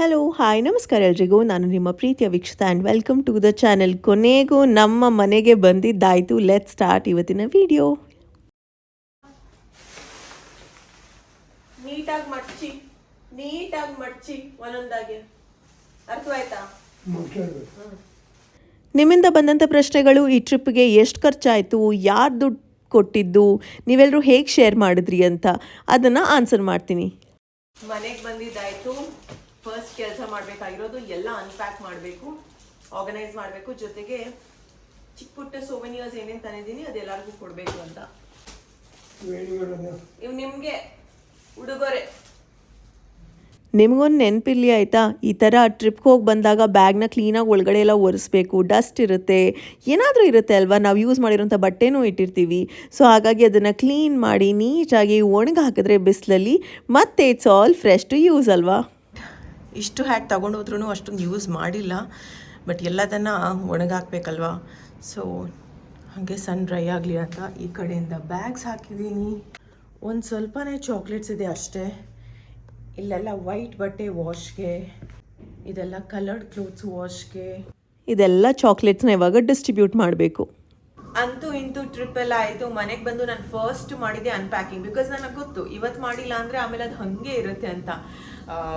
Hello hi ನಮಸ್ಕಾರ ಎಲ್ರಿಗೂ. ನಾನು ನಿಮ್ಮ ಪ್ರೀತಿಯ Veekshitha and welcome to the channel. ಕೊನೆಗೂ ನಮ್ಮ ಮನೆಗೆ ಬಂದಿದ್ದಾಯಿತು. ಲೆಟ್ ಸ್ಟಾರ್ಟ್ ಇವತ್ತಿನ ವಿಡಿಯೋ. ನೀಟಾಗಿ ಮಡ್ಚಿ ಒಂದೊಂದಾಗಿ ಅರ್ಥವಾಯ್ತಾ? ನಿಮ್ಮಿಂದ ಬಂದಂಥ ಪ್ರಶ್ನೆಗಳು, ಈ ಟ್ರಿಪ್ಗೆ ಎಷ್ಟು ಖರ್ಚಾಯಿತು, ಯಾರು ದುಡ್ಡು ಕೊಟ್ಟಿದ್ದು, ನೀವೆಲ್ಲರೂ ಹೇಗೆ ಶೇರ್ ಮಾಡಿದ್ರಿ ಅಂತ ಅದನ್ನು ಆನ್ಸರ್ ಮಾಡ್ತೀನಿ. ಮನೆಗೆ ಬಂದಿದ್ದಾಯಿತು. ಫಸ್ಟ್ ಕೆಲಸ ಮಾಡಬೇಕಾಗಿರೋದು ಎಲ್ಲ ಅನ್ಪ್ಯಾಕ್ ಮಾಡಬೇಕು, ಆರ್ಗನೈಸ್ ಮಾಡಬೇಕು. ಜೊತೆಗೆ ಚಿಕ್ಕ ಪುಟ್ಟ ಸೋವೆನಿಯರ್ಸ್ ಏನೇನು ತಂದಿದ್ದೀನಿ ಅದೆಲ್ಲರಿಗೂ ಕೊಡಬೇಕು ಅಂತ. ಇವು ನಿಮಗೆ ಉಡುಗೊರೆ. ನಿಮಗೊಂದು ನೆನಪಿರಲಿ ಆಯಿತಾ, ಈ ಥರ ಟ್ರಿಪ್ಗೆ ಹೋಗಿ ಬಂದಾಗ ಬ್ಯಾಗ್ನ ಕ್ಲೀನಾಗಿ ಒಳಗಡೆ ಎಲ್ಲ ಒರೆಸ್ಬೇಕು. ಡಸ್ಟ್ ಇರುತ್ತೆ, ಏನಾದರೂ ಇರುತ್ತೆ ಅಲ್ವಾ, ನಾವು ಯೂಸ್ ಮಾಡಿರೋಂಥ ಬಟ್ಟೆನೂ ಇಟ್ಟಿರ್ತೀವಿ. ಸೊ ಹಾಗಾಗಿ ಅದನ್ನು ಕ್ಲೀನ್ ಮಾಡಿ ನೀಟಾಗಿ ಒಣಗಿ ಹಾಕಿದ್ರೆ ಬಿಸಿಲಲ್ಲಿ ಮತ್ತೆ it's all fresh to use ಅಲ್ವಾ. ಇಷ್ಟು ಹ್ಯಾಟ್ ತೊಗೊಂಡೋದ್ರೂ ಅಷ್ಟೊಂದು ಯೂಸ್ ಮಾಡಿಲ್ಲ, ಬಟ್ ಎಲ್ಲದನ್ನು ಒಣಗಾಕಬೇಕಲ್ವಾ. ಸೊ ಹಾಗೆ ಸನ್ ಡ್ರೈ ಆಗಲಿ ಅಂತ ಈ ಕಡೆಯಿಂದ ಬ್ಯಾಗ್ಸ್ ಹಾಕಿದ್ದೀನಿ. ಒಂದು ಸ್ವಲ್ಪನೇ ಚಾಕ್ಲೇಟ್ಸ್ ಇದೆ ಅಷ್ಟೇ. ಇಲ್ಲೆಲ್ಲ ವೈಟ್ ಬಟ್ಟೆ ವಾಶ್ಗೆ, ಇದೆಲ್ಲ ಕಲರ್ಡ್ ಕ್ಲೋತ್ಸ್ ವಾಶ್ಗೆ. ಇದೆಲ್ಲ ಚಾಕ್ಲೇಟ್ಸ್ನ ಇವಾಗ ಡಿಸ್ಟ್ರಿಬ್ಯೂಟ್ ಮಾಡಬೇಕು. ಅಂತೂ ಇಂತೂ ಟ್ರಿಪ್ ಎಲ್ಲ ಆಯಿತು. ಮನೆಗೆ ಬಂದು ನಾನು ಫಸ್ಟ್ ಮಾಡಿದ್ದೆ ಅನ್ಪ್ಯಾಕಿಂಗ್. ಬಿಕಾಸ್ ನನಗೆ ಗೊತ್ತು ಇವತ್ತು ಮಾಡಿಲ್ಲ ಅಂದರೆ ಆಮೇಲೆ ಅದು ಹಾಗೆ ಇರುತ್ತೆ ಅಂತ.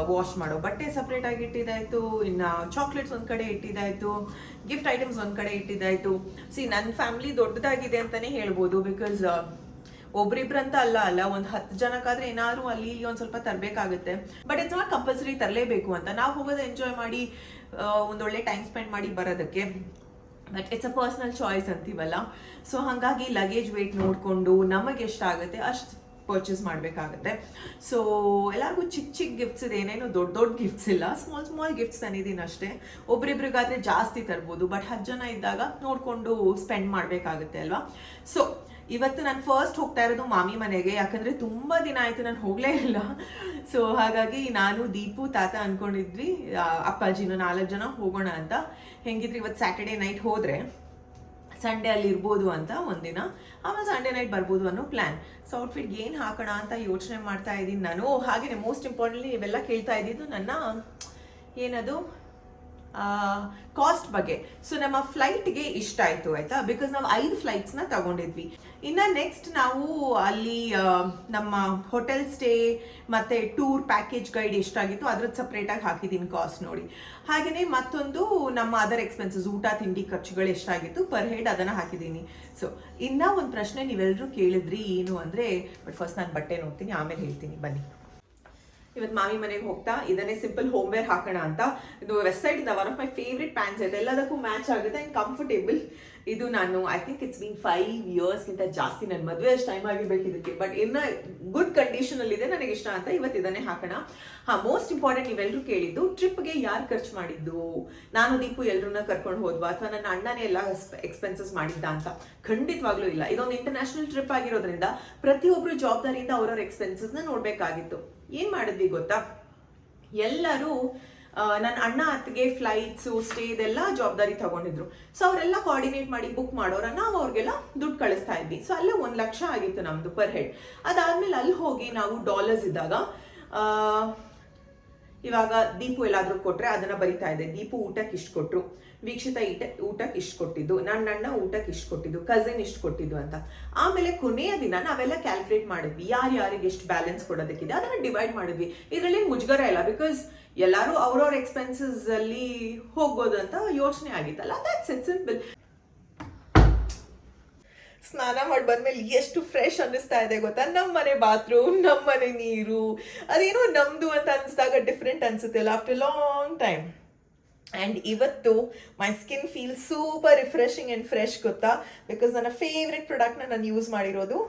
ವಾಶ್ ಮಾಡೋ ಬಟ್ಟೆ ಸಪ್ರೇಟಾಗಿ ಇಟ್ಟಿದ್ದಾಯಿತು, ಇನ್ನು ಚಾಕ್ಲೇಟ್ಸ್ ಒಂದು ಕಡೆ ಇಟ್ಟಿದ್ದಾಯಿತು, ಗಿಫ್ಟ್ ಐಟಮ್ಸ್ ಒಂದು ಕಡೆ ಇಟ್ಟಿದ್ದಾಯಿತು. ನನ್ನ ಫ್ಯಾಮಿಲಿ ದೊಡ್ಡದಾಗಿದೆ ಅಂತಲೇ ಹೇಳ್ಬೋದು. ಬಿಕಾಸ್ ಒಬ್ರಿಬ್ರಂತ ಅಲ್ಲ ಒಂದು 10 ಜನಕ್ಕಾದ್ರೆ ಏನಾದ್ರು ಅಲ್ಲಿ ಒಂದು ಸ್ವಲ್ಪ ತರಬೇಕಾಗುತ್ತೆ. ಬಟ್ ಇಟ್ಸ್ ನಾಟ್ ಕಂಪಲ್ಸರಿ ತರಲೇಬೇಕು ಅಂತ. ನಾವು ಹೋಗೋದು ಎಂಜಾಯ್ ಮಾಡಿ ಒಂದೊಳ್ಳೆ ಟೈಮ್ ಸ್ಪೆಂಡ್ ಮಾಡಿ ಬರೋದಕ್ಕೆ. But it's a personal choice ಅಂತೀವಲ್ಲ. ಸೊ ಹಾಗಾಗಿ ಲಗೇಜ್ ವೇಟ್ ನೋಡಿಕೊಂಡು ನಮಗೆ ಎಷ್ಟಾಗುತ್ತೆ ಅಷ್ಟು ಪರ್ಚೇಸ್ ಮಾಡಬೇಕಾಗುತ್ತೆ. ಸೊ ಎಲ್ಲರಿಗೂ ಚಿಕ್ಕ ಗಿಫ್ಟ್ಸ್ ಇದೆ, ಏನೇನು ದೊಡ್ಡ ಗಿಫ್ಟ್ಸ್ ಇಲ್ಲ, ಸ್ಮಾಲ್ ಗಿಫ್ಟ್ಸ್ ತಂದಿದ್ದೀನಿ ಅಷ್ಟೇ. ಒಬ್ರಿಬ್ರಿಗಾದ್ರೆ ಜಾಸ್ತಿ ತರ್ಬೋದು, ಬಟ್ 10 ಜನ ಇದ್ದಾಗ ನೋಡಿಕೊಂಡು ಸ್ಪೆಂಡ್ ಮಾಡಬೇಕಾಗುತ್ತೆ ಅಲ್ವಾ. ಸೊ ಇವತ್ತು ನಾನು ಫಸ್ಟ್ ಹೋಗ್ತಾ ಇರೋದು ಮಾಮಿ ಮನೆಗೆ, ಯಾಕಂದರೆ ತುಂಬ ದಿನ ಆಯಿತು ನಾನು ಹೋಗಲೇ ಇಲ್ಲ. ಸೊ ಹಾಗಾಗಿ ನಾನು ದೀಪು ತಾತ ಅಂದ್ಕೊಂಡಿದ್ವಿ ಅಪ್ಪಾಜಿನ 4 ಜನ ಹೋಗೋಣ ಅಂತ. ಹೆಂಗಿದ್ರೆ ಇವತ್ತು ಸ್ಯಾಟರ್ಡೇ ನೈಟ್ ಹೋದರೆ ಸಂಡೇ ಅಲ್ಲಿ ಇರ್ಬೋದು ಅಂತ ಒಂದಿನ, ಆಮೇಲೆ ಸಂಡೇ ನೈಟ್ ಬರ್ಬೋದು ಅನ್ನೋ ಪ್ಲ್ಯಾನ್. ಸೊ ಔಟ್ಫಿಟ್ಗೆ ಏನು ಹಾಕೋಣ ಅಂತ ಯೋಚನೆ ಮಾಡ್ತಾ ಇದ್ದೀನಿ ನಾನು. ಹಾಗೆಯೇ ಮೋಸ್ಟ್ ಇಂಪಾರ್ಟೆಂಟ್ಲಿ ನೀವೆಲ್ಲ ಕೇಳ್ತಾ ಇದ್ದಿದ್ದು ನನ್ನ ಏನದು ಕಾಸ್ಟ್ ಬಗ್ಗೆ. ಸೊ ನಮ್ಮ ಫ್ಲೈಟ್ಗೆ ಇಷ್ಟ ಆಯಿತು ಆಯಿತಾ, ಬಿಕಾಸ್ ನಾವು 5 ಫ್ಲೈಟ್ಸ್ನ ತಗೊಂಡಿದ್ವಿ. ಇನ್ನು ನೆಕ್ಸ್ಟ್ ನಾವು ಅಲ್ಲಿ ನಮ್ಮ ಹೋಟೆಲ್ ಸ್ಟೇ ಮತ್ತು ಟೂರ್ ಪ್ಯಾಕೇಜ್ ಗೈಡ್ ಎಷ್ಟಾಗಿತ್ತು ಅದ್ರದ್ದು ಸಪ್ರೇಟಾಗಿ ಹಾಕಿದ್ದೀನಿ ಕಾಸ್ಟ್ ನೋಡಿ. ಹಾಗೆಯೇ ಮತ್ತೊಂದು ನಮ್ಮ ಅದರ್ ಎಕ್ಸ್ಪೆನ್ಸಸ್, ಊಟ ತಿಂಡಿ ಖರ್ಚುಗಳು ಎಷ್ಟಾಗಿತ್ತು ಪರ್ ಹೆಡ್ ಅದನ್ನು ಹಾಕಿದ್ದೀನಿ. ಸೊ ಇನ್ನೂ ಒಂದು ಪ್ರಶ್ನೆ ನೀವೆಲ್ಲರೂ ಕೇಳಿದ್ರಿ, ಏನು ಅಂದರೆ, ಬಟ್ ಫಸ್ಟ್ ನಾನು ಬಟ್ಟೆ ನೋಡ್ತೀನಿ ಆಮೇಲೆ ಹೇಳ್ತೀನಿ ಬನ್ನಿ. ಇವತ್ತು ಮಾಮಿ ಮನೆಗೆ ಹೋಗ್ತಾ ಇದನ್ನೇ ಸಿಂಪಲ್ ಹೋಮ್ ವೇರ್ ಹಾಕೋಣ ಅಂತ. ಇದು ವೆಸ್ಟ್ ಸೈಡ್ ಇಂದ one of my favourite pants ಇದೆ, ಎಲ್ಲದಕ್ಕೂ ಮ್ಯಾಚ್ ಆಗುತ್ತೆ ಆ್ಯಂಡ್ ಕಂಫರ್ಟೇಬಲ್. ಇದು ನಾನು ಐ ಥಿಂಕ್ ಇಟ್ಸ್ ಬೀನ್ 5 ಇಯರ್ಸ್ಗಿಂತ ಜಾಸ್ತಿ, ನನ್ನ ಮದುವೆ ಅಷ್ಟು ಟೈಮ್ ಆಗಿರ್ಬೇಕು ಇದಕ್ಕೆ, ಬಟ್ ಇನ್ನು ಗುಡ್ ಕಂಡೀಷನಲ್ಲಿದೆ, ನನಗೆ ಇಷ್ಟ ಅಂತ ಇವತ್ತು ಇದನ್ನೇ ಹಾಕೋಣ. ಮೋಸ್ಟ್ ಇಂಪಾರ್ಟೆಂಟ್ ನೀವೆಲ್ಲರೂ ಕೇಳಿದ್ದು, ಟ್ರಿಪ್ಗೆ ಯಾರು ಖರ್ಚು ಮಾಡಿದ್ದು, ನಾನು ದೀಪು ಎಲ್ಲರನ್ನ ಕರ್ಕೊಂಡು ಹೋದ್ವಾ ಅಥವಾ ನನ್ನ ಅಣ್ಣನೇ ಎಲ್ಲ ಎಕ್ಸ್ಪೆನ್ಸಸ್ ಮಾಡಿದ್ದ ಅಂತ. ಖಂಡಿತವಾಗ್ಲೂ ಇಲ್ಲ. ಇದೊಂದು ಇಂಟರ್ನ್ಯಾಷನಲ್ ಟ್ರಿಪ್ ಆಗಿರೋದ್ರಿಂದ ಪ್ರತಿಯೊಬ್ಬರು ಜವಾಬ್ದಾರಿಯಿಂದ ಅವರವ್ರ ಎಕ್ಸ್ಪೆನ್ಸಸ್ನ ನೋಡಬೇಕಾಗಿತ್ತು. ಏನು ಮಾಡಿದ್ವಿ ಗೊತ್ತಾ, ಎಲ್ಲರೂ ನನ್ನ ಅಣ್ಣ ಅತ್ತಿಗೆ ಫ್ಲೈಟ್ಸು ಸ್ಟೇ ಇದೆಲ್ಲ ಜವಾಬ್ದಾರಿ ತಗೊಂಡಿದ್ರು. ಸೊ ಅವರೆಲ್ಲ ಕೋಆರ್ಡಿನೇಟ್ ಮಾಡಿ ಬುಕ್ ಮಾಡೋರ, ನಾವು ಅವ್ರಿಗೆಲ್ಲ ದುಡ್ಡು ಕಳಿಸ್ತಾ ಇದ್ವಿ. ಸೊ ಅಲ್ಲೇ 1 ಲಕ್ಷ ಆಗಿತ್ತು ನಮ್ಮದು ಪರ್ ಹೆಡ್. ಅದಾದ್ಮೇಲೆ ಅಲ್ಲಿ ಹೋಗಿ ನಾವು ಡಾಲರ್ಸ್ ಇದ್ದಾಗ ಇವಾಗ ದೀಪು ಎಲ್ಲಾದರೂ ಕೊಟ್ಟರೆ ಅದನ್ನು ಬರಿತಾ ಇದೆ. ದೀಪು ಊಟಕ್ಕೆ ಇಷ್ಟು ಕೊಟ್ಟರು, ವೀಕ್ಷಿತ ಊಟಕ್ಕೆ ಇಷ್ಟು ಕೊಟ್ಟಿದ್ದು, ನನ್ನ ಅಣ್ಣ ಊಟಕ್ಕೆ ಇಷ್ಟು ಕೊಟ್ಟಿದ್ದು, ಕಸಿನ್ ಇಷ್ಟು ಕೊಟ್ಟಿದ್ದು ಅಂತ. ಆಮೇಲೆ ಕೊನೆಯ ದಿನ ನಾವೆಲ್ಲ ಕ್ಯಾಲ್ಕುಲೇಟ್ ಮಾಡಿದ್ವಿ ಯಾರಿಗೆ ಎಷ್ಟು ಬ್ಯಾಲೆನ್ಸ್ ಕೊಡೋದಕ್ಕಿದೆ ಅದನ್ನು ಡಿವೈಡ್ ಮಾಡಿದ್ವಿ. ಇದರಲ್ಲಿ ಮುಜುಗರ ಇಲ್ಲ, ಬಿಕಾಸ್ ಎಲ್ಲರೂ ಅವ್ರವ್ರ ಎಕ್ಸ್ಪೆನ್ಸಸ್ ಅಲ್ಲಿ ಹೋಗ್ಬೋದು ಅಂತ ಯೋಚನೆ ಆಗಿತ್ತಲ್ಲ. That's it, simple. ಸ್ನಾನ ಮಾಡಿ ಬಂದ್ಮೇಲೆ ಎಷ್ಟು ಫ್ರೆಶ್ ಅನ್ನಿಸ್ತಾ ಇದೆ ಗೊತ್ತಾ. ನಮ್ಮ ಮನೆ ಬಾತ್ರೂಮ್, ನಮ್ಮ ಮನೆ ನೀರು, ಅದೇನೋ ನಮ್ದು ಅಂತ ಅನಿಸಿದಾಗ ಡಿಫ್ರೆಂಟ್ ಅನ್ಸುತ್ತೆ ಆಫ್ಟರ್ ಲಾಂಗ್ ಟೈಮ್. ಆ್ಯಂಡ್ ಇವತ್ತು ಮೈ skin feel super refreshing and fresh ಗೊತ್ತಾ, ಬಿಕಾಸ್ ನನ್ನ ಫೇವ್ರೆಟ್ ಪ್ರಾಡಕ್ಟ್ನ ನಾನು ಯೂಸ್ ಮಾಡಿರೋದು.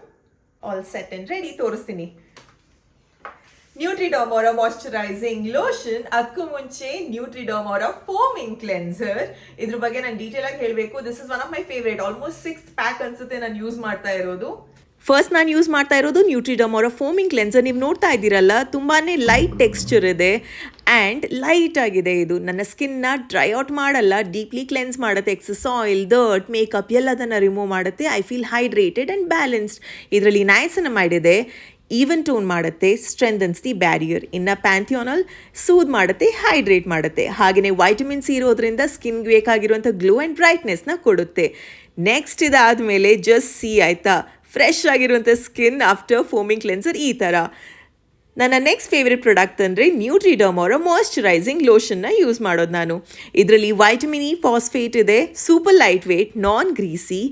ಆಲ್ ಸೆಟ್ ಆ್ಯಂಡ್ ರೆಡಿ, ತೋರಿಸ್ತೀನಿ. ನ್ಯೂಟ್ರಿಡರ್ಮೋರಾ ಮಾಯ್ಶ್ಚರೈಸಿಂಗ್ ಲೋಷನ್, ಅದಕ್ಕೂ ಮುಂಚೆ ನ್ಯೂಟ್ರಿಡರ್ಮೋರಾ ಫೋಮಿಂಗ್ ಕ್ಲೆನ್ಸರ್. ಇದ್ರ ಬಗ್ಗೆ ನಾನು ಡೀಟೇಲ್ ಆಗಿ ಹೇಳಬೇಕು. This is one of my favourite, almost 6th pack ಅನ್ಸುತ್ತೆ ನಾನು ಯೂಸ್ ಮಾಡ್ತಾ ಇರೋದು. ಫಸ್ಟ್ ನಾನು ಯೂಸ್ ಮಾಡ್ತಾ ಇರೋದು ನ್ಯೂಟ್ರಿಡರ್ಮೋರಾ ಫೋಮಿಂಗ್ ಕ್ಲೆನ್ಸರ್. ನೀವು ನೋಡ್ತಾ ಇದ್ದೀರಲ್ಲ, ತುಂಬಾ ಲೈಟ್ ಟೆಕ್ಸ್ಚರ್ ಇದೆ ಆ್ಯಂಡ್ ಲೈಟ್ ಆಗಿದೆ. ಇದು ನನ್ನ ಸ್ಕಿನ್ನ ಡ್ರೈ ಔಟ್ ಮಾಡಲ್ಲ, ಡೀಪ್ಲಿ ಕ್ಲೆನ್ಸ್ ಮಾಡುತ್ತೆ. ಎಕ್ಸಸ್ ಆಯಿಲ್, ಡರ್ಟ್, ಮೇಕಪ್ ಎಲ್ಲದನ್ನು ರಿಮೂವ್ ಮಾಡುತ್ತೆ. I feel hydrated and balanced. ಇದರಲ್ಲಿ ನೈಸಿನಮೈಡ್ ಇದೆ. ಈವನ್ ಟೋನ್ ಮಾಡುತ್ತೆ, ಸ್ಟ್ರೆಂಥನ್ಸ್ ದಿ ಬ್ಯಾರಿಯರ್. ಇನ್ನು ಪ್ಯಾಂಥಿಯಾನಲ್ ಸೂದ್ ಮಾಡುತ್ತೆ, ಹೈಡ್ರೇಟ್ ಮಾಡುತ್ತೆ. ಹಾಗೆಯೇ ವೈಟಮಿನ್ ಸಿ ಇರೋದ್ರಿಂದ ಸ್ಕಿನ್ಗೆ ಬೇಕಾಗಿರುವಂಥ ಗ್ಲೋ ಆ್ಯಂಡ್ ಬ್ರೈಟ್ನೆಸ್ನ ಕೊಡುತ್ತೆ. ನೆಕ್ಸ್ಟ್ ಇದಾದಮೇಲೆ ಜಸ್ಟ್ ಸಿ ಆಯಿತಾ, ಫ್ರೆಶ್ ಆಗಿರುವಂಥ ಸ್ಕಿನ್ ಆಫ್ಟರ್ ಫೋಮಿಂಗ್ ಕ್ಲೆನ್ಸರ್ ಈ ಥರ. ನನ್ನ ನೆಕ್ಸ್ಟ್ ಫೇವ್ರೆಟ್ ಪ್ರಾಡಕ್ಟ್ ಅಂದರೆ ನ್ಯೂಟ್ರಿಡರ್ಮ್ ಅವರ ಮಾಯ್ಶ್ಚರೈಸಿಂಗ್ ಲೋಷನ್ನ ಯೂಸ್ ಮಾಡೋದು ನಾನು. ಇದರಲ್ಲಿ ವೈಟಮಿನ್ ಇ ಫಾಸ್ಫೇಟ್ ಇದೆ, ಸೂಪರ್ ಲೈಟ್ ವೇಟ್, ನಾನ್ ಗ್ರೀಸಿ,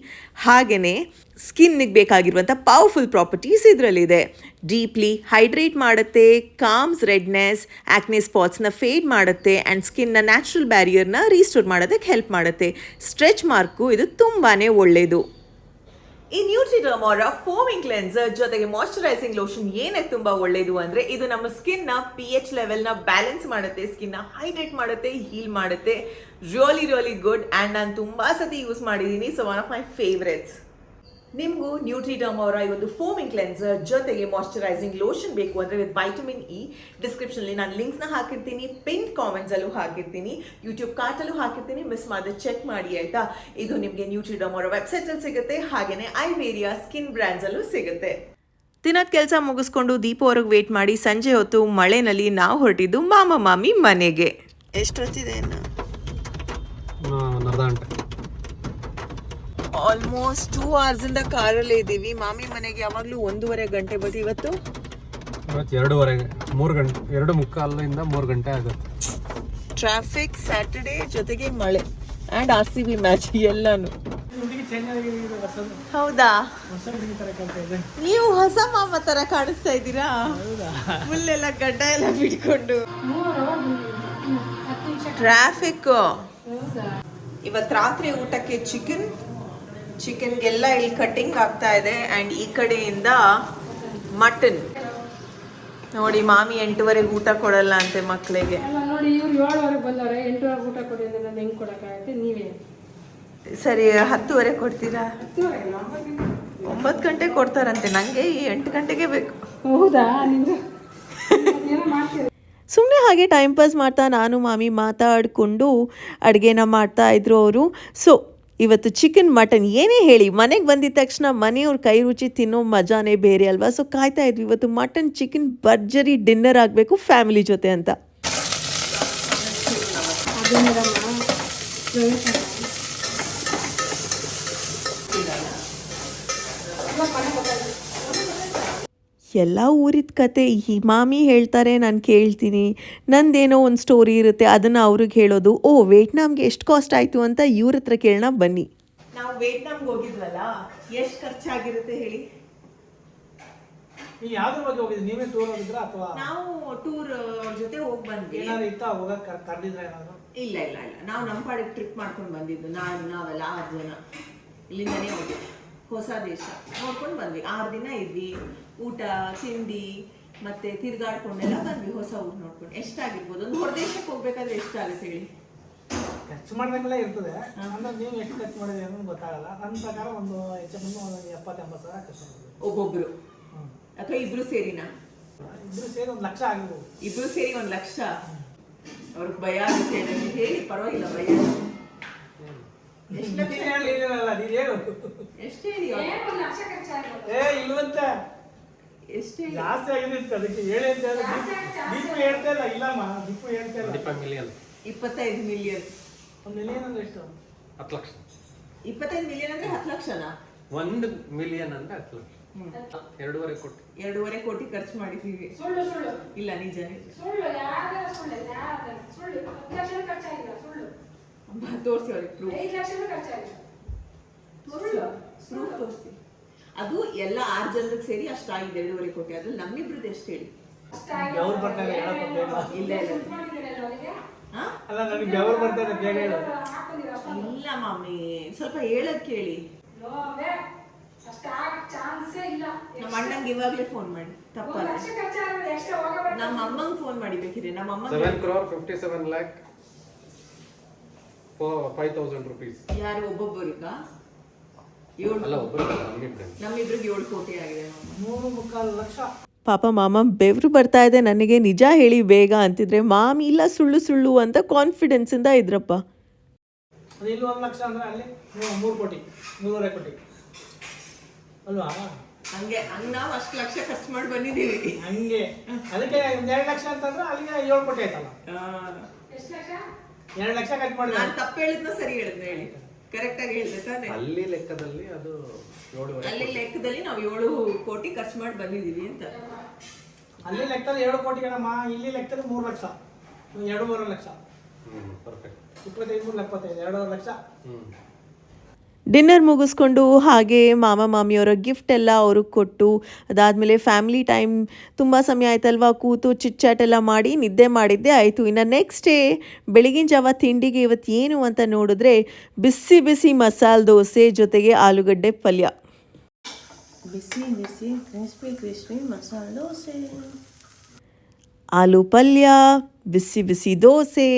ಹಾಗೆಯೇ ಸ್ಕಿನ್ನಿಗೆ ಬೇಕಾಗಿರುವಂಥ ಪವರ್ಫುಲ್ ಪ್ರಾಪರ್ಟೀಸ್ ಇದರಲ್ಲಿದೆ. ಡೀಪ್ಲಿ ಹೈಡ್ರೇಟ್ ಮಾಡುತ್ತೆ, ಕಾಮ್ಸ್ ರೆಡ್ನೆಸ್, ಆ್ಯಕ್ನೆ ಸ್ಪಾಟ್ಸ್ನ ಫೇಡ್ ಮಾಡುತ್ತೆ ಆ್ಯಂಡ್ ಸ್ಕಿನ್ನ ನ್ಯಾಚುರಲ್ ಬ್ಯಾರಿಯರ್ನ ರೀಸ್ಟೋರ್ ಮಾಡೋದಕ್ಕೆ ಹೆಲ್ಪ್ ಮಾಡುತ್ತೆ. ಸ್ಟ್ರೆಚ್ ಮಾರ್ಕು ಇದು ತುಂಬಾ ಒಳ್ಳೆಯದು. ಈ ನ್ಯೂಟ್ರಿಡರ್ಮ್ ಅವರ ಫೋಮಿಂಗ್ ಕ್ಲೆನ್ಸರ್ ಜೊತೆಗೆ ಮಾಯ್ಶ್ಚರೈಸಿಂಗ್ ಲೋಷನ್ ಏನಕ್ಕೆ ತುಂಬ ಒಳ್ಳೆಯದು ಅಂದರೆ ಇದು ನಮ್ಮ ಸ್ಕಿನ್ನ pH ಲೆವೆಲ್ನ ಬ್ಯಾಲೆನ್ಸ್ ಮಾಡುತ್ತೆ, ಸ್ಕಿನ್ನ ಹೈಡ್ರೇಟ್ ಮಾಡುತ್ತೆ, ಹೀಲ್ ಮಾಡುತ್ತೆ. ರಿಯಲಿ ಗುಡ್ ಆ್ಯಂಡ್ ನಾನು ತುಂಬ ಸತಿ ಯೂಸ್ ಮಾಡಿದ್ದೀನಿ. So one of my favourites. ನಿಮಗೂ ನ್ಯೂಟ್ರಿಡರ್ಮ್ ಅವರ ಈ ಒಂದು ಫೋಮಿಂಗ್ ಕ್ಲೆನ್ಸರ್ ಜೊತೆಗೆ ಮಾಯ್ಶ್ಚರೈಸಿಂಗ್ ಲೋಷನ್ ಬೇಕು ಅಂದರೆ ವಿತ್ ವೈಟಮಿನ್ ಇ ಡಿಸ್ಕ್ರಿಪ್ಷನಲ್ಲಿ ನಾನು ಲಿಂಕ್ಸ್ನ ಹಾಕಿರ್ತೀನಿ, ಪಿನ್ ಕಾಮೆಂಟ್ಸಲ್ಲೂ ಹಾಕಿರ್ತೀನಿ, ಯೂಟ್ಯೂಬ್ ಕಾರ್ಟಲ್ಲೂ ಹಾಕಿರ್ತೀನಿ. ಮಿಸ್ ಮಾಡದೆ ಚೆಕ್ ಮಾಡಿ ಆಯಿತಾ. ಇದು ನಿಮಗೆ ನ್ಯೂಟ್ರಿಡರ್ಮ್ ಅವರ ವೆಬ್ಸೈಟಲ್ಲಿ ಸಿಗುತ್ತೆ, ಹಾಗೆಯೇ ಐವೇರಿಯಾ ಸ್ಕಿನ್ ಬ್ರ್ಯಾಂಡ್ಸಲ್ಲೂ ಸಿಗುತ್ತೆ. ದಿನದ ಕೆಲಸ ಮುಗಿಸ್ಕೊಂಡು ದೀಪವರೆಗೆ ವೇಟ್ ಮಾಡಿ ಸಂಜೆ ಹೊತ್ತು ಮಳೆನಲ್ಲಿ ನಾವು ಹೊರಟಿದ್ದು ಮಾಮ ಮಾಮಿ ಮನೆಗೆ. ಎಷ್ಟೊತ್ತಿದೆ ಇನ್ನು? ಆಲ್ಮೋಸ್ಟ್ 2 ಅವರ್ಸಿಂದ ಕಾರಲ್ಲೇ ಇದ್ದೀವಿ. ಮಾಮಿ ಮನೆಗೆ ಯಾವಾಗಲೂ 1.5 ಗಂಟೆ, ಬಟ್ ಇವತ್ತು 2:30 3 ಗಂಟೆ, 2:45 3 ಗಂಟೆ ಆಗುತ್ತೆ. ಟ್ರಾಫಿಕ್, ಸ್ಯಾಟರ್ಡೇ, ಜೊತೆಗೆ ಮಳೆ ಆ್ಯಂಡ್ RCB ಮ್ಯಾಚ್ ಎಲ್ಲಾನು. ಹೌದಾ, ನೀವು ಹೊಸ ಮಾಮ ತರ ಕಾಣಿಸ್ತಾ ಇದ್ದೀರಾ, ಫುಲ್ ಎಲ್ಲ ಗಡ್ಡ ಎಲ್ಲ ಬಿಟ್ಕೊಂಡು. ಟ್ರಾಫಿಕ್. ಇವತ್ತು ರಾತ್ರಿ ಊಟಕ್ಕೆ ಚಿಕನ್ಗೆಲ್ಲ ಇಲ್ಲಿ ಕಟ್ಟಿಂಗ್ ಆಗ್ತಾ ಇದೆ ಆ್ಯಂಡ್ ಈ ಕಡೆಯಿಂದ ಮಟನ್. ನೋಡಿ, ಮಾಮಿ 8:30 ಊಟ ಕೊಡಲ್ಲ ಅಂತೆ ಮಕ್ಕಳಿಗೆ. ನೋಡಿ, ಇವ್ರು 7:00 ಬಂದವ್ರೆ, 8:00 ಊಟ ಕೊಡಿ ಅಂದ್ರೆ ನಾನು ಹೆಂಗೆ ಕೊಡೋಕ್ಕಾಗತ್ತೆ? ನೀವೇ ಸರಿ 10:30 ಕೊಡ್ತೀರಾ? 9 ಗಂಟೆ ಕೊಡ್ತಾರಂತೆ, ನನಗೆ ಈ 8 ಗಂಟೆಗೆ ಬೇಕು. ಹೌದಾ? ನಿಂದು ಏನೋ ಮಾಡ್ತೀರಿ. ಸುಮ್ಮನೆ ಹಾಗೆ ಟೈಮ್ ಪಾಸ್ ಮಾಡ್ತಾ ನಾನು ಮಾಮಿ ಮಾತಾಡಿಕೊಂಡು ಅಡುಗೆನ ಮಾಡ್ತಾಯಿದ್ರು ಅವರು. ಸೊ ಇವತ್ತು ಚಿಕನ್ ಮಟನ್ ಏನೇ ಹೇಳಿ ಮನೆಗೆ ಬಂದಿದ ತಕ್ಷಣ ಮನೆಯವ್ರ ಕೈ ರುಚಿ ತಿನ್ನೋ ಮಜಾನೇ ಬೇರೆ ಅಲ್ವಾ. ಸೊ ಕಾಯ್ತಾ ಇದ್ವಿ ಇವತ್ತು ಮಟನ್ ಚಿಕನ್ ಭರ್ಜರಿ ಡಿನ್ನರ್ ಆಗಬೇಕು ಫ್ಯಾಮಿಲಿ ಜೊತೆ ಅಂತ. ಎಲ್ಲ ಊರಿದ ಕತೆ ಈ ಮಾಮಿ ಹೇಳ್ತಾರೆ, ನಾನು ಕೇಳ್ತೀನಿ. ನಂದೇನೋ ಒಂದು ಸ್ಟೋರಿ ಇರುತ್ತೆ, ಅದನ್ನು ಅವ್ರಿಗೆ ಹೇಳೋದು. ವಿಯೆಟ್ನಾಮ್ಗೆ ಎಷ್ಟು ಕಾಸ್ಟ್ ಆಯಿತು ಅಂತ ಇವ್ರ ಹತ್ರ ಕೇಳೋಣ ಬನ್ನಿ. ನಾವು ವಿಯೆಟ್ನಾಮ್ಗೆ ಹೋಗಿದ್ವಲ್ಲ, ಎಷ್ಟು ಖರ್ಚಾಗಿರುತ್ತೆ ಹೇಳಿ? ನೀವು ಯಾವ್ದ್ರ ಬಗ್ಗೆ ಹೋಗಿದ್ರಿ? ನೀವೇ ಟೂರ್ ಹೋಗಿದ್ರಾ ಅಥವಾ ನಾವು ಟೂರ್ ಜೊತೆ ಹೋಗಿ ಬಂದ್ವಿ. ಏನಾದ್ರು ಇತ್ತಾ ಹೋಗಕ್ಕೆ ಕರೆದಿದ್ರ ಏನಾದ್ರು? ಇಲ್ಲ, ನಾವು ನಮ್ಮ ಪಾಡಿಗೆ ಟ್ರಿಪ್ ಮಾಡ್ಕೊಂಡು ಬಂದಿದ್ದು. ನಾವೆಲ್ಲ 6 ಜನ ಇಲ್ಲಿಂದನೇ ಹೋಗಿದ್ವಿ. ಹೊಸ ದೇಶ ನೋಡ್ಕೊಂಡು ಬಂದ್ವಿ. 6 ದಿನ ಇದ್ವಿ. ಊಟ ತಿಂಡಿ ಮತ್ತೆ ತಿರ್ಗಾಡ್ಕೊಂಡೆಲ್ಲ ಬಂದ್ವಿ. ಹೊಸ ಊರು ನೋಡ್ಕೊಂಡು. ಎಷ್ಟಾಗಿರ್ಬೋದು? ಒಂದು ಹೊರ ದೇಶಕ್ಕೆ ಹೋಗ್ಬೇಕಾದ್ರೆ ಎಷ್ಟಾಗುತ್ತೆ ಹೇಳಿ? ಖರ್ಚು ಮಾಡ್ದಂಗೆಲ್ಲ ಇರ್ತದೆ. ಅಂದ್ರೆ ನೀವು ಎಷ್ಟು ಖರ್ಚು ಮಾಡಿದ್ರಿ ಅನ್ನೋದು ಗೊತ್ತಾಗಲ್ಲ. ನನ್ನ ಪ್ರಕಾರ ಒಂದು ಹೆಚ್ಚು ಕಮ್ಮಿ ಒಂದು 70-80 ಸಾವಿರ ಖರ್ಚು ಮಾಡಿದ್ವಿ ಒಬ್ಬೊಬ್ರು. ಅಥವಾ ಇಬ್ರು ಸೇರಿನಾ? ಇಬ್ರು ಸೇರಿ 1 ಲಕ್ಷ ಆಗಿರ್ಬೋದು. ಇಬ್ರು ಸೇರಿ 1 ಲಕ್ಷ. ಅವ್ರಿಗೆ ಭಯ ಆಗುತ್ತೆ ಹೇಳಿ, ಪರವಾಗಿಲ್ಲ, ಭಯ ಎಷ್ಟು ಹೇಳಿ? ಇಲ್ವಂತ ಎಷ್ಟು ಜಾಸ್ತಿ ಆಗಿದೆ ಅದಕ್ಕೆ ಹೇಳಿ ಅಂತ ದೀಪು ಹೇಳ್ತಾ ಇಲ್ಲ. ಇಲ್ಲಮ್ಮ, ದೀಪು ಹೇಳ್ತಾ ಇಲ್ಲ. 25 ಮಿಲಿಯನ್. 25 ಮಿಲಿಯನ್. 1 ಮಿಲಿಯನ್ ಅಂದ್ರೆ ಎಷ್ಟು? 10 ಲಕ್ಷ. 25 ಮಿಲಿಯನ್ ಅಂದ್ರೆ 10 ಲಕ್ಷನಾ? 1 ಮಿಲಿಯನ್ ಅಂದ್ರೆ 10 ಲಕ್ಷ. 2.5 ಕೋಟಿ. 2.5 ಕೋಟಿ ಖರ್ಚು ಮಾಡಿದ್ದೀವಿ. ಸುಳ್ಳು ಇಲ್ಲ, ನಿಜನೇ. ಸುಳ್ಳು. ಸುಳ್ಳು. 10 ಲಕ್ಷ ಖರ್ಚಾಗಿಲ್ಲ. ಸುಳ್ಳು. ತೋರಿಸಿ ಅವ್ರಿಗೆ ಪ್ರೂಫ್. 5 ಲಕ್ಷ ಖರ್ಚಾಗಿಲ್ಲ. ಪ್ರೂಫ್ ತೋರಿಸಿ. ಅದು ಎಲ್ಲ 6 ಜನರಿಗೆ ಸೇರಿ ಅಷ್ಟಾಗಿದೆ 2.5 ಕೋಟಿ. ಅದು ನಮ್ಮಿಬ್ರದ್ದು ಎಷ್ಟು ಹೇಳಿ? ಬೆವರು ಬರ್ತಾರೆ ಹೇಳಕ್ಕೆ ಬೇಗ. ಇಲ್ಲ ಅಲ್ಲ, ನನಗೆ ಬೆವರು ಬರ್ತಾರೆ ಬೇಗ ಹೇಳು. ಇಲ್ಲ ಮಾಮಿ, ಸ್ವಲ್ಪ ಹೇಳೋದು ಕೇಳಿ. ನಮ್ಮ ಅಣ್ಣಂಗೆ ಇವಾಗಲೇ ಫೋನ್ ಮಾಡಿ. ತಪ್ಪಲ್ಲ, ನಮ್ಮ ಅಮ್ಮಂಗೆ ಫೋನ್ ಮಾಡಿ ಬೇಕಿದ್ರೆ. ನಮ್ಮ ಅಮ್ಮ 7 crore 57 lakh for 5,000 rupees. ಯಾರು ಒಬ್ಬೊಬ್ಬರಿಗ? ಅಲ್ಲ, ಒಬ್ಬರಿಗೆ ನಮ್ಮಿಬ್ರಿಗೆ 7 ಕೋಟಿ ಆಗಿದೆ. 3.25 ಲಕ್ಷ. ಪಾಪ ಮಾಮ ಬೆವರು ಬರ್ತಾ ಇದೆ ನನಗೆ, ನಿಜ ಹೇಳಿ ಬೇಗ ಅಂತಿದ್ರೆ ಮಾಮಿ ಇಲ್ಲ ಸುಳ್ಳು ಅಂತ ಕಾನ್ಫಿಡೆನ್ಸಿಂದ ಇದ್ರಪ್ಪ. ಅದು ಇಲ್ಲಿ 1 ಲಕ್ಷ ಅಂದ್ರೆ ಅಲ್ಲಿ 3 ಕೋಟಿ 3.5 ಕೋಟಿ ಅಲ್ವಾ? ಹಂಗೆ ನಾವು ಅಷ್ಟು ಲಕ್ಷ ಖರ್ಚು ಮಾಡಿ ಬಂದಿದ್ದೀವಿ. ಹಂಗೆ ಅದಕ್ಕೆ 2 ಲಕ್ಷ ಅಂತಂದ್ರೆ ಅಲ್ಲಿಗೆ 7 ಕೋಟಿ ಆಯ್ತಲ್ಲ. ಎಷ್ಟು ಲಕ್ಷ? 2 ಲಕ್ಷ ಖರ್ಚು ಮಾಡಿದ್ರೆ ನಾನು ತಪ್ಪು ಹೇಳಿದ್ನ ಸರಿ ಹೇಳಿದ್ನ ಹೇಳಿ, ಕರೆಕ್ಟಾಗಿ ಹೇಳಿದೆ ತಾನೆ? ಅಲ್ಲಿ ಲೆಕ್ಕದಲ್ಲಿ ಅದು 7 ಅಲ್ಲಿ ಲೆಕ್ಕದಲ್ಲಿ ನಾವು 7 ಕೋಟಿ ಖರ್ಚು ಮಾಡಿ ಬಂದಿದ್ದೀವಿ ಅಂತ. ಅಲ್ಲಿ ಲೆಕ್ಕದಲ್ಲಿ 7 ಕೋಟಿ ಕಣಮ್ಮ, ಇಲ್ಲಿ ಲೆಕ್ಕದಲ್ಲಿ 3 ಲಕ್ಷ, 2.5 ಲಕ್ಷ, ಪರ್ಫೆಕ್ಟ್ 25 3 75 2.5 ಲಕ್ಷ. ಡಿನ್ನರ್ ಮುಗಿಸ್ಕೊಂಡು ಹಾಗೆ ಮಾಮ ಮಾಮಿಯವರ ಗಿಫ್ಟ್ ಎಲ್ಲ ಅವ್ರಿಗೆ ಕೊಟ್ಟು ಅದಾದಮೇಲೆ ಫ್ಯಾಮಿಲಿ ಟೈಮ್ ತುಂಬ ಸಮಯ ಆಯ್ತಲ್ವಾ, ಕೂತು ಚಿಟ್ ಚಾಟ್ ಎಲ್ಲ ಮಾಡಿ ನಿದ್ದೆ ಮಾಡಿದ್ದೆ ಆಯಿತು. ಇನ್ನು ನೆಕ್ಸ್ಟ್ ಡೇ ಬೆಳಗಿನ ಜಾವ ತಿಂಡಿಗೆ ಇವತ್ತು ಏನು ಅಂತ ನೋಡಿದ್ರೆ ಬಿಸಿ ಬಿಸಿ ಮಸಾಲೆ ದೋಸೆ ಜೊತೆಗೆ ಆಲೂಗಡ್ಡೆ ಪಲ್ಯ. ಬಿಸಿ ಬಿಸಿ ಕ್ರಿಸ್ಪಿ ಕ್ರಿಸ್ಪಿ ಮಸಾಲೆ ದೋಸೆ, ಆಲೂ ಪಲ್ಯ, ಬಿಸಿ ಬಿಸಿ ದೋಸೆ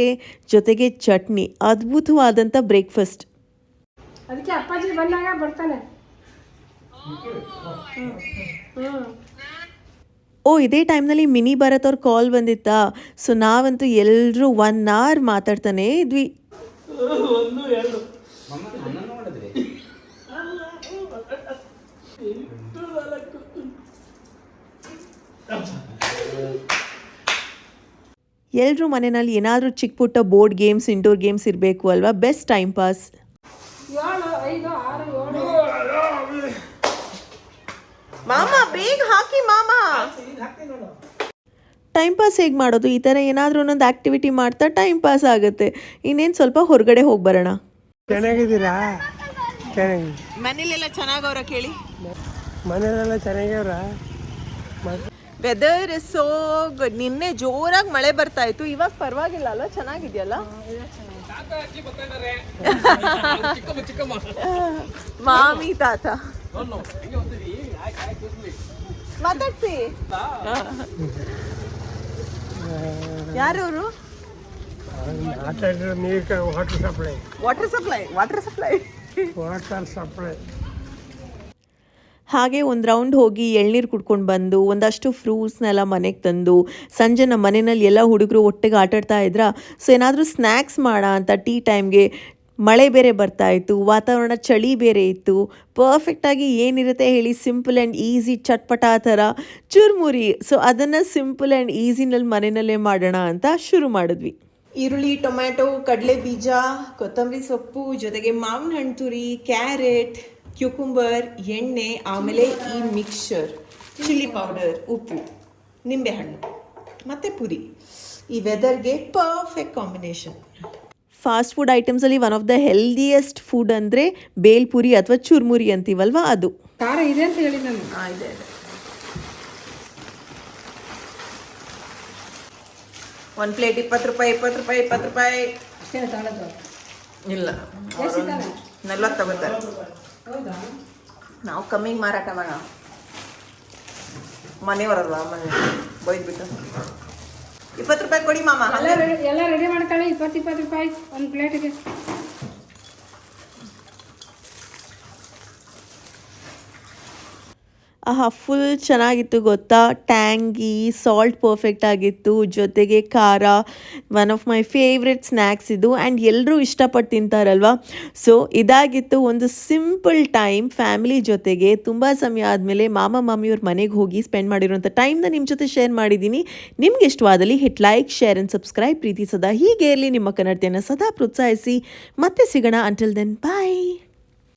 ಜೊತೆಗೆ ಚಟ್ನಿ. ಅದ್ಭುತವಾದಂಥ ಬ್ರೇಕ್ಫಾಸ್ಟ್. ಅದಕ್ಕೆ ಅಪ್ಪಾಜಿ ಬಂದಾಗ ಬರ್ತಾನೆ. ಓ ಇದೇ ಟೈಮ್ನಲ್ಲಿ ಮಿನಿ ಭರತ್ ಅವ್ರ ಕಾಲ್ ಬಂದಿತ್ತಾ, ಸೊ ನಾವಂತೂ ಎಲ್ಲರೂ 1 hour ಮಾತಾಡ್ತಾನೆ ಇದ್ವಿ. 1 2 ಎಲ್ಲರೂ ಮನೆಯಲ್ಲಿ ಏನಾದರೂ ಚಿಕ್ಕ ಪುಟ್ಟ ಬೋರ್ಡ್ ಗೇಮ್ಸ್ ಇಂಡೋರ್ ಗೇಮ್ಸ್ ಇರಬೇಕು ಅಲ್ವಾ, ಬೆಸ್ಟ್ ಟೈಮ್ ಪಾಸ್. 7 5 6 7 ಮಾಮ ಬೇಗ ಹಾಕಿ ಮಾಮ. ಹಾಕ್ತೀನಿ ನೋಡು. ಟೈಮ್ ಪಾಸ್ ಹೇಗೆ ಮಾಡೋದು? ಈ ಥರ ಏನಾದರೂ ಒಂದೊಂದು ಆ್ಯಕ್ಟಿವಿಟಿ ಮಾಡ್ತಾ ಟೈಮ್ ಪಾಸ್ ಆಗುತ್ತೆ. ಇನ್ನೇನು ಸ್ವಲ್ಪ ಹೊರಗಡೆ ಹೋಗಿ ಬರೋಣ. ಚೆನ್ನಾಗಿದ್ದೀರಾ? ಚೆನ್ನಾಗಿ ಮನೇಲೆಲ್ಲ ಚೆನ್ನಾಗವ್ರ ಕೇಳಿ. ಮನೆಯಲ್ಲೆಲ್ಲ ಚೆನ್ನಾಗ್ಯವ್ರ? Weather is so good. ನಿನ್ನೆ ಜೋರಾಗಿ ಮಳೆ ಬರ್ತಾ ಇತ್ತು, ಇವಾಗ ಪರವಾಗಿಲ್ಲ ಅಲ್ಲ, ಚೆನ್ನಾಗಿದೆಯಲ್ಲ. ಮಾಮಿ ತಾತ ಮಾತಾಡ್ಸಿ. ಯಾರವರು? ಮಾತಾಡಿದ್ರೆ ನೀರು water supply water supply water supply. ಹಾಗೆ ಒಂದು ರೌಂಡ್ ಹೋಗಿ ಎಳ್ನೀರು ಕುಡ್ಕೊಂಡು ಬಂದು ಒಂದಷ್ಟು ಫ್ರೂಟ್ಸ್ನೆಲ್ಲ ಮನೆಗೆ ತಂದು ಸಂಜೆ ನಮ್ಮ ಮನೆಯಲ್ಲಿ ಎಲ್ಲ ಹುಡುಗರು ಒಟ್ಟಿಗೆ ಆಟಾಡ್ತಾ ಇದ್ರ. ಸೊ ಏನಾದರೂ ಸ್ನ್ಯಾಕ್ಸ್ ಮಾಡ ಅಂತ ಟೀ ಟೈಮ್ಗೆ ಮಳೆ ಬೇರೆ ಬರ್ತಾ ಇತ್ತು, ವಾತಾವರಣ ಚಳಿ ಬೇರೆ ಇತ್ತು. ಪರ್ಫೆಕ್ಟಾಗಿ ಏನಿರುತ್ತೆ ಹೇಳಿ, ಸಿಂಪಲ್ ಆ್ಯಂಡ್ ಈಸಿ ಚಟ್ಪಟ ಥರ ಚುರುಮುರಿ. ಸೊ ಅದನ್ನು ಸಿಂಪಲ್ ಆ್ಯಂಡ್ ಈಸಿನಲ್ಲಿ ಮನೆಯಲ್ಲೇ ಮಾಡೋಣ ಅಂತ ಶುರು ಮಾಡಿದ್ವಿ. ಈರುಳ್ಳಿ, ಟೊಮ್ಯಾಟೊ, ಕಡಲೆ ಬೀಜ, ಕೊತ್ತಂಬರಿ ಸೊಪ್ಪು ಜೊತೆಗೆ ಮಾವಿನ ಹಣ್ಣು ತುರಿ, ಕ್ಯಾರೆಟ್, ಕ್ಯೂಕುಂಬರ್, ಎಣ್ಣೆ, ಆಮೇಲೆ ಈ ಮಿಕ್ಸ್ಚರ್, ಚಿಲ್ಲಿ ಪೌಡರ್, ಉಪ್ಪು, ನಿಂಬೆಹಣ್ಣು ಮತ್ತು ಪುರಿ. ಈ ವೆದರ್ಗೆ ಪರ್ಫೆಕ್ಟ್ ಕಾಂಬಿನೇಷನ್. ಫಾಸ್ಟ್ ಫುಡ್ ಐಟಮ್ಸಲ್ಲಿ one of the healthiest food ಅಂದರೆ ಬೇಲ್ಪುರಿ ಅಥವಾ ಚುರ್ಮುರಿ ಅಂತೀವಲ್ವ ಅದು. ಖಾರ ಇದೆ ಅಂತ ಹೇಳಿ ನಾನು. ಇದೆ ಒಂದು ಪ್ಲೇಟ್ 20 ರೂಪಾಯಿ 20 ರೂಪಾಯಿ 20 ರೂಪಾಯಿ. ಅಷ್ಟೇ ತಾಳದು. ಇಲ್ಲ, ಎಷ್ಟು ತಾಳೆ? 40 ತಗೋತಾರೆ. ಹೌದಾ? ನಾವು ಕಮ್ಮಿಗೆ ಮಾರಾಟ ಮಾಡೋಣ, ಮನೆಯವರಲ್ವಾ, ಮನೆ ಬೈದ್ಬಿಟ್ಟು. 20 ರೂಪಾಯಿ ಕೊಡಿ ಮಾಮ. ಎಲ್ಲ ರೆಡಿ ಮಾಡ್ಕೊಳ್ಳಿ. 20 ರೂಪಾಯಿ ಒಂದು ಪ್ಲೇಟಿಗೆ. ಆಹಾ, ಫುಲ್ ಚೆನ್ನಾಗಿತ್ತು ಗೊತ್ತಾ. ಟ್ಯಾಂಗಿ, ಸಾಲ್ಟ್ ಪರ್ಫೆಕ್ಟ್ ಆಗಿತ್ತು, ಜೊತೆಗೆ ಖಾರ. One of my favourite snacks ಇದು, ಆ್ಯಂಡ್ ಎಲ್ಲರೂ ಇಷ್ಟಪಟ್ಟು ತಿಂತಾರಲ್ವ. ಸೊ ಇದಾಗಿತ್ತು ಒಂದು ಸಿಂಪಲ್ ಟೈಮ್ ಫ್ಯಾಮಿಲಿ ಜೊತೆಗೆ. ತುಂಬ ಸಮಯ ಆದಮೇಲೆ ಮಾಮ ಮಾಮಿಯವ್ರ ಮನೆಗೆ ಹೋಗಿ ಸ್ಪೆಂಡ್ ಮಾಡಿರೋಂಥ ಟೈಮ್ನ ನಿಮ್ಮ ಜೊತೆ ಶೇರ್ ಮಾಡಿದ್ದೀನಿ. ನಿಮ್ಗೆ ಇಷ್ಟವಾದಲ್ಲಿ hit like, share and subscribe. ಪ್ರೀತಿ ಸದಾ ಹೀಗೆ ಇರಲಿ. ನಿಮ್ಮ ಕನ್ನಡತೆಯನ್ನು ಸದಾ ಪ್ರೋತ್ಸಾಹಿಸಿ. ಮತ್ತೆ ಸಿಗೋಣ. ಅಂಟಿಲ್ ದೆನ್ ಬಾಯ್.